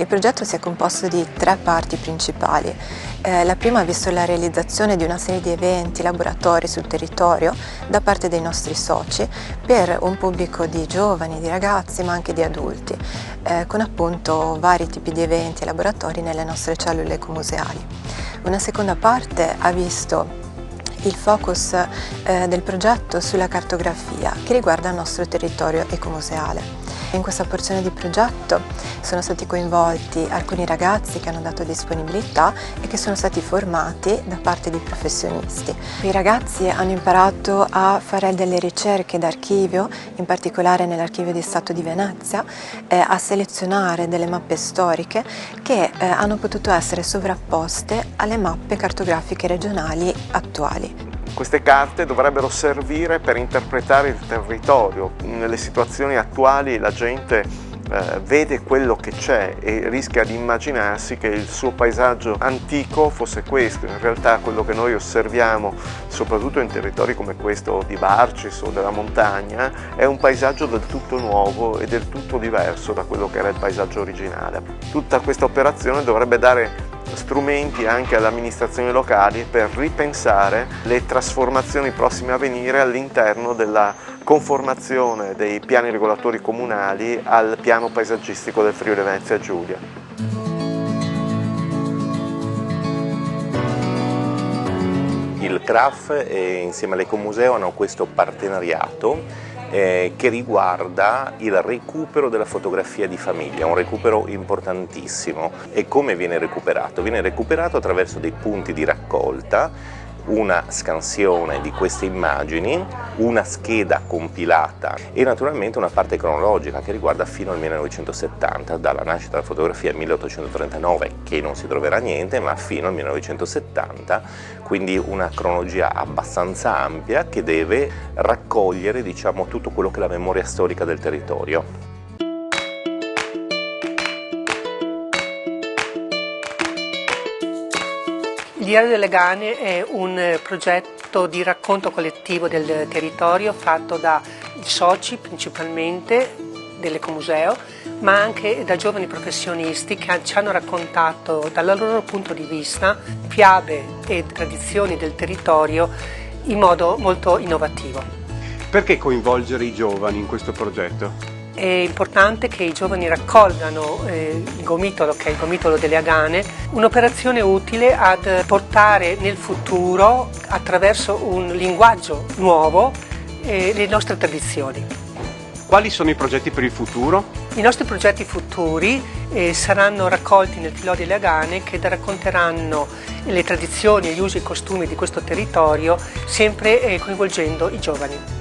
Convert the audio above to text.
progetto si è composto di 3 parti principali. La prima ha visto la realizzazione di una serie di eventi, laboratori sul territorio da parte dei nostri soci per un pubblico di giovani, di ragazzi ma anche di adulti, con appunto vari tipi di eventi e laboratori nelle nostre cellule ecomuseali. Una seconda parte ha visto il focus del progetto sulla cartografia che riguarda il nostro territorio ecomuseale. In questa porzione di progetto sono stati coinvolti alcuni ragazzi che hanno dato disponibilità e che sono stati formati da parte di professionisti. I ragazzi hanno imparato a fare delle ricerche d'archivio, in particolare nell'Archivio di Stato di Venezia, a selezionare delle mappe storiche che hanno potuto essere sovrapposte alle mappe cartografiche regionali attuali. Queste carte dovrebbero servire per interpretare il territorio. Nelle situazioni attuali la gente vede quello che c'è e rischia di immaginarsi che il suo paesaggio antico fosse questo. In realtà quello che noi osserviamo, soprattutto in territori come questo di Barcis o della montagna, è un paesaggio del tutto nuovo e del tutto diverso da quello che era il paesaggio originale. Tutta questa operazione dovrebbe dare strumenti anche alle amministrazioni locali per ripensare le trasformazioni prossime a venire all'interno della conformazione dei piani regolatori comunali al piano paesaggistico del Friuli Venezia Giulia. Il CRAF insieme all'Ecomuseo hanno questo partenariato che riguarda il recupero della fotografia di famiglia, un recupero importantissimo. E come viene recuperato? Viene recuperato attraverso dei punti di raccolta, una scansione di queste immagini, una scheda compilata e naturalmente una parte cronologica che riguarda fino al 1970, dalla nascita della fotografia 1839, che non si troverà niente, ma fino al 1970, quindi una cronologia abbastanza ampia che deve raccogliere, diciamo, tutto quello che è la memoria storica del territorio. Il Diario delle Gane è un progetto di racconto collettivo del territorio fatto da soci principalmente dell'Ecomuseo, ma anche da giovani professionisti che ci hanno raccontato dal loro punto di vista fiabe e tradizioni del territorio in modo molto innovativo. Perché coinvolgere i giovani in questo progetto? È importante che i giovani raccolgano il gomitolo, che è il gomitolo delle Agane, un'operazione utile ad portare nel futuro, attraverso un linguaggio nuovo, le nostre tradizioni. Quali sono i progetti per il futuro? I nostri progetti futuri saranno raccolti nel filò delle Agane che racconteranno le tradizioni, gli usi e i costumi di questo territorio, sempre coinvolgendo i giovani.